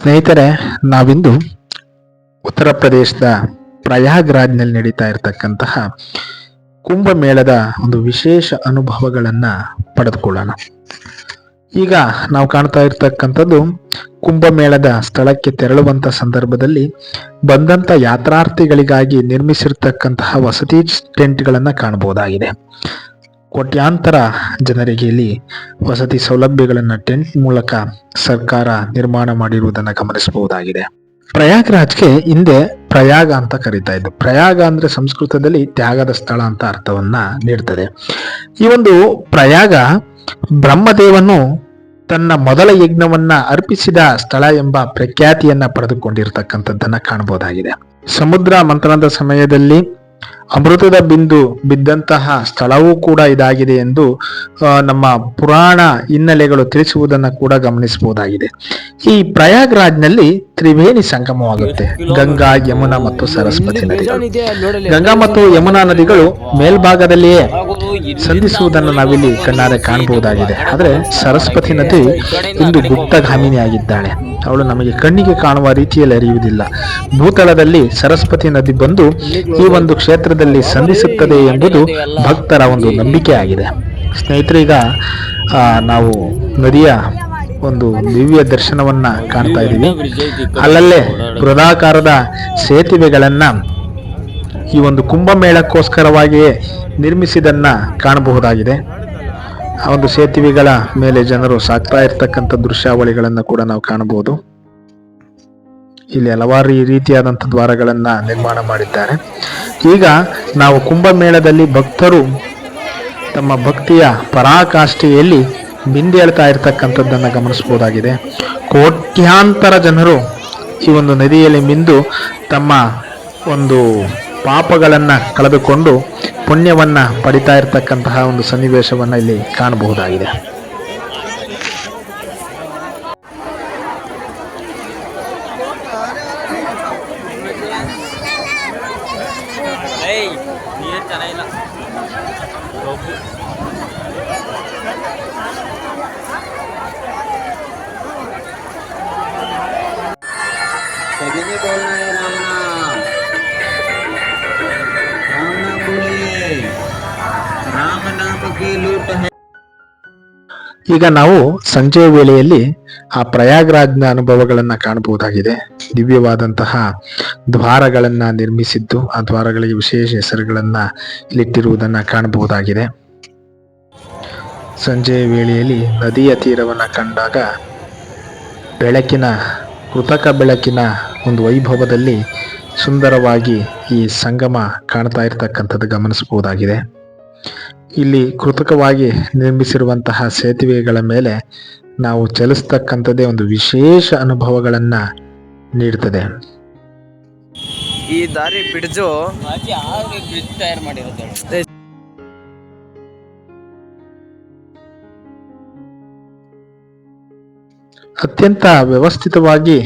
ಸ್ನೇಹಿತರೆ, ನಾವಿಂದು ಉತ್ತರ ಪ್ರದೇಶದ ಪ್ರಯಾಗ್ರಾಜ್ನಲ್ಲಿ ನಡೀತಾ ಇರತಕ್ಕಂತಹ ಕುಂಭಮೇಳದ ಒಂದು ವಿಶೇಷ ಅನುಭವಗಳನ್ನ ಪಡೆದುಕೊಳ್ಳೋಣ. ಈಗ ನಾವು ಕಾಣ್ತಾ ಇರ್ತಕ್ಕಂಥದ್ದು ಕುಂಭಮೇಳದ ಸ್ಥಳಕ್ಕೆ ತೆರಳುವಂತ ಸಂದರ್ಭದಲ್ಲಿ ಬಂದಂತ ಯಾತ್ರಾರ್ಥಿಗಳಿಗಾಗಿ ನಿರ್ಮಿಸಿರ್ತಕ್ಕಂತಹ ವಸತಿ ಟೆಂಟ್ಗಳನ್ನ ಕಾಣಬಹುದಾಗಿದೆ. ಕೋಟ್ಯಾಂತರ ಜನರಿಗೆ ಇಲ್ಲಿ ವಸತಿ ಸೌಲಭ್ಯಗಳನ್ನ ಟೆಂಟ್ ಮೂಲಕ ಸರ್ಕಾರ ನಿರ್ಮಾಣ ಮಾಡಿರುವುದನ್ನು ಗಮನಿಸಬಹುದಾಗಿದೆ. ಪ್ರಯಾಗ್ರಾಜ್ಗೆ ಹಿಂದೆ ಪ್ರಯಾಗ ಅಂತ ಕರೀತಾ ಇದ್ದು. ಪ್ರಯಾಗ ಅಂದ್ರೆ ಸಂಸ್ಕೃತದಲ್ಲಿ ತ್ಯಾಗದ ಸ್ಥಳ ಅಂತ ಅರ್ಥವನ್ನ ನೀಡ್ತದೆ. ಈ ಒಂದು ಪ್ರಯಾಗ ಬ್ರಹ್ಮದೇವನು ತನ್ನ ಮೊದಲ ಯಜ್ಞವನ್ನ ಅರ್ಪಿಸಿದ ಸ್ಥಳ ಎಂಬ ಪ್ರಖ್ಯಾತಿಯನ್ನ ಪಡೆದುಕೊಂಡಿರ್ತಕ್ಕಂಥದ್ದನ್ನ ಕಾಣಬಹುದಾಗಿದೆ. ಸಮುದ್ರ ಮಂಥನದ ಸಮಯದಲ್ಲಿ ಅಮೃತದ ಬಿಂದು ಬಿದ್ದಂತಹ ಸ್ಥಳವೂ ಕೂಡ ಇದಾಗಿದೆ ಎಂದು ನಮ್ಮ ಪುರಾಣ ಹಿನ್ನೆಲೆಗಳು ತಿಳಿಸುವುದನ್ನ ಕೂಡ ಗಮನಿಸಬಹುದಾಗಿದೆ. ಈ ಪ್ರಯಾಗ್ರಾಜ್ನಲ್ಲಿ ತ್ರಿವೇಣಿ ಸಂಗಮವಾಗುತ್ತೆ. ಗಂಗಾ, ಯಮುನಾ ಮತ್ತು ಸರಸ್ವತಿ ನದಿಗಳು. ಗಂಗಾ ಮತ್ತು ಯಮುನಾ ನದಿಗಳು ಮೇಲ್ಭಾಗದಲ್ಲಿಯೇ ಸಂಧಿಸುವುದನ್ನು ನಾವಿಲ್ಲಿ ಕಣ್ಣಾರೆ ಕಾಣಬಹುದಾಗಿದೆ. ಆದರೆ ಸರಸ್ವತಿ ನದಿ ಇಂದು ಗುಪ್ತಗಾಮಿನಿಯಾಗಿದ್ದಾಳೆ. ಅವಳು ನಮಗೆ ಕಣ್ಣಿಗೆ ಕಾಣುವ ರೀತಿಯಲ್ಲಿ ಹರಿಯುವುದಿಲ್ಲ. ಭೂತಳದಲ್ಲಿ ಸರಸ್ವತಿ ನದಿ ಬಂದು ಈ ಒಂದು ಕ್ಷೇತ್ರದಲ್ಲಿ ಸಂಧಿಸುತ್ತದೆ ಎಂಬುದು ಭಕ್ತರ ಒಂದು ನಂಬಿಕೆ ಆಗಿದೆ. ಸ್ನೇಹಿತರೀಗ ನಾವು ನದಿಯ ಒಂದು ದಿವ್ಯ ದರ್ಶನವನ್ನ ಕಾಣ್ತಾ ಇದ್ದೀವಿ. ಅಲ್ಲಲ್ಲೇ ಬೃಹದಾಕಾರದ ಸೇತುವೆಗಳನ್ನ ಈ ಒಂದು ಕುಂಭಮೇಳಕ್ಕೋಸ್ಕರವಾಗಿಯೇ ನಿರ್ಮಿಸಿದನ್ನ ಕಾಣಬಹುದಾಗಿದೆ. ಆ ಒಂದು ಸೇತುವೆಗಳ ಮೇಲೆ ಜನರು ಸಾಕ್ತಾ ಇರ್ತಕ್ಕಂಥ ದೃಶ್ಯಾವಳಿಗಳನ್ನ ಕೂಡ ನಾವು ಕಾಣಬಹುದು. ಇಲ್ಲಿ ಹಲವಾರು ರೀತಿಯಾದಂಥ ದ್ವಾರಗಳನ್ನ ನಿರ್ಮಾಣ ಮಾಡಿದ್ದಾರೆ. ಈಗ ನಾವು ಕುಂಭಮೇಳದಲ್ಲಿ ಭಕ್ತರು ತಮ್ಮ ಭಕ್ತಿಯ ಪರಾಕಾಷ್ಠೆಯಲ್ಲಿ ಬಿಂದೇಳ್ತಾ ಇರ್ತಕ್ಕಂಥದ್ದನ್ನ ಗಮನಿಸಬಹುದಾಗಿದೆ. ಕೋಟ್ಯಾಂತರ ಜನರು ಈ ಒಂದು ನದಿಯಲ್ಲಿ ಮಿಂದು ತಮ್ಮ ಒಂದು ಪಾಪಗಳನ್ನ ಕಳೆದುಕೊಂಡು ಪುಣ್ಯವನ್ನ ಪಡಿತಾ ಇರತಕ್ಕಂತಹ ಒಂದು ಸನ್ನಿವೇಶವನ್ನ ಇಲ್ಲಿ ಕಾಣಬಹುದಾಗಿದೆ. ಈಗ ನಾವು ಸಂಜೆಯ ವೇಳೆಯಲ್ಲಿ ಆ ಪ್ರಯಾಗ್ರಾಜ್ನ ಅನುಭವಗಳನ್ನ ಕಾಣಬಹುದಾಗಿದೆ. ದಿವ್ಯವಾದಂತಹ ದ್ವಾರಗಳನ್ನ ನಿರ್ಮಿಸಿದ್ದು, ಆ ದ್ವಾರಗಳಿಗೆ ವಿಶೇಷ ಹೆಸರುಗಳನ್ನ ಇಲ್ಲಿಟ್ಟಿರುವುದನ್ನ ಕಾಣಬಹುದಾಗಿದೆ. ಸಂಜೆಯ ವೇಳೆಯಲ್ಲಿ ನದಿಯ ತೀರವನ್ನ ಕಂಡಾಗ ಕೃತಕ ಬೆಳಕಿನ ಒಂದು ವೈಭವದಲ್ಲಿ ಸುಂದರವಾಗಿ ಈ ಸಂಗಮ ಕಾಣ್ತಾ ಇರತಕ್ಕಂಥದ್ದು ಗಮನಿಸಬಹುದಾಗಿದೆ. ಇಲ್ಲಿ ಕೃತಕವಾಗಿ ನಿರ್ಮಿಸಿರುವಂತಹ ಸೇತುವೆಗಳ ಮೇಲೆ ನಾವು ಚಲಿಸ್ತಕ್ಕಂಥದ್ದೇ ಒಂದು ವಿಶೇಷ ಅನುಭವಗಳನ್ನ ನೀಡುತ್ತದೆ. ಈ ದಾರಿ ಬ್ರಿಡ್ಜು ತಯಾರು ಮಾಡಿರೋದು. ಅತ್ಯಂತ ವ್ಯವಸ್ಥಿತವಾಗಿ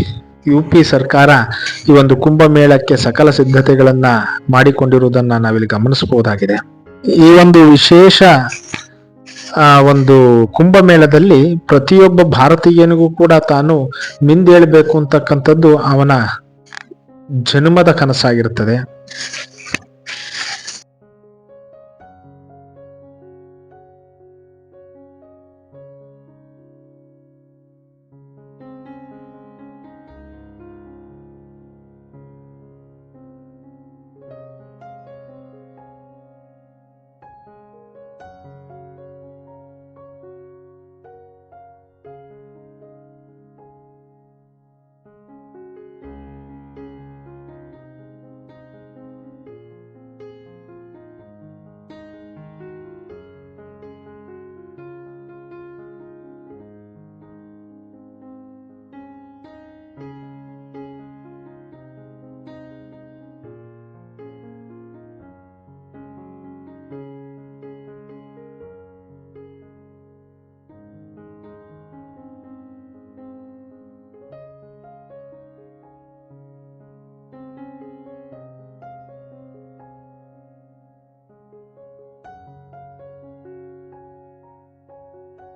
ಯುಪಿ ಸರ್ಕಾರ ಈ ಒಂದು ಕುಂಭಮೇಳಕ್ಕೆ ಸಕಲ ಸಿದ್ಧತೆಗಳನ್ನ ಮಾಡಿಕೊಂಡಿರುವುದನ್ನ ನಾವಿಲ್ಲಿ ಗಮನಿಸಬಹುದಾಗಿದೆ. ಈ ಒಂದು ವಿಶೇಷ ಒಂದು ಕುಂಭಮೇಳದಲ್ಲಿ ಪ್ರತಿಯೊಬ್ಬ ಭಾರತೀಯನಿಗೂ ಕೂಡ ತಾನು ಮಿಂದೇಳಬೇಕು ಅಂತಕ್ಕಂಥದ್ದು ಅವನ ಜನ್ಮದ ಕನಸಾಗಿರುತ್ತದೆ.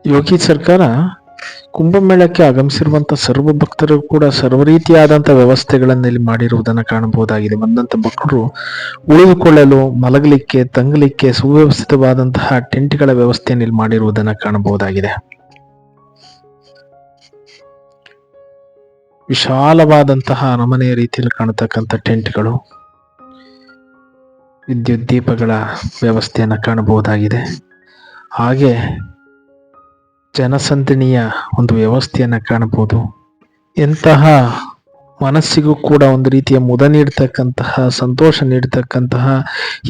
ಯೋಗಿ ಸರ್ಕಾರ ಕುಂಭಮೇಳಕ್ಕೆ ಆಗಮಿಸಿರುವಂತಹ ಸರ್ವ ಭಕ್ತರು ಕೂಡ ಸರ್ವ ರೀತಿಯಾದಂತಹ ವ್ಯವಸ್ಥೆಗಳನ್ನು ಇಲ್ಲಿ ಮಾಡಿರುವುದನ್ನು ಕಾಣಬಹುದಾಗಿದೆ. ಬಂದಂತ ಭಕ್ತರು ಉಳಿದುಕೊಳ್ಳಲು, ಮಲಗಲಿಕ್ಕೆ, ತಂಗಲಿಕ್ಕೆ ಸುವ್ಯವಸ್ಥಿತವಾದಂತಹ ಟೆಂಟ್ಗಳ ವ್ಯವಸ್ಥೆಯನ್ನು ಇಲ್ಲಿ ಮಾಡಿರುವುದನ್ನು ಕಾಣಬಹುದಾಗಿದೆ. ವಿಶಾಲವಾದಂತಹ ಅರಮನೆಯ ರೀತಿಯಲ್ಲಿ ಕಾಣತಕ್ಕಂಥ ಟೆಂಟ್ಗಳು, ವಿದ್ಯುತ್ ದೀಪಗಳ ವ್ಯವಸ್ಥೆಯನ್ನು ಕಾಣಬಹುದಾಗಿದೆ. ಹಾಗೆ ಜನಸಂದಣಿಯ ಒಂದು ವ್ಯವಸ್ಥೆಯನ್ನ ಕಾಣಬಹುದು. ಎಂತಹ ಮನಸ್ಸಿಗೂ ಕೂಡ ಒಂದು ರೀತಿಯ ಮುದ ನೀಡತಕ್ಕಂತಹ, ಸಂತೋಷ ನೀಡತಕ್ಕಂತಹ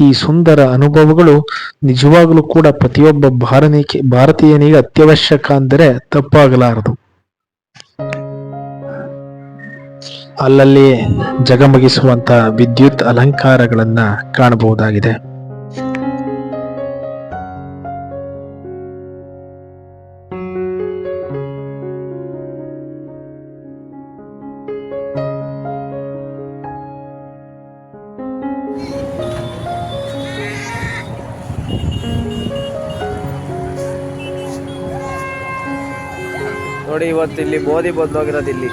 ಈ ಸುಂದರ ಅನುಭವಗಳು ನಿಜವಾಗಲೂ ಕೂಡ ಪ್ರತಿಯೊಬ್ಬ ಭಾರತೀಯನಿಗೆ ಅತ್ಯವಶ್ಯಕ ಅಂದರೆ ತಪ್ಪಾಗಲಾರದು. ಅಲ್ಲಲ್ಲಿ ಜಗಮಗಿಸುವಂತ ವಿದ್ಯುತ್ ಅಲಂಕಾರಗಳನ್ನ ಕಾಣಬಹುದಾಗಿದೆ. ನೋಡಿ, ಇವತ್ತು ಇಲ್ಲಿ ಮೋದಿ ಬಂದೋಗಿರೋದು ಇಲ್ಲಿ.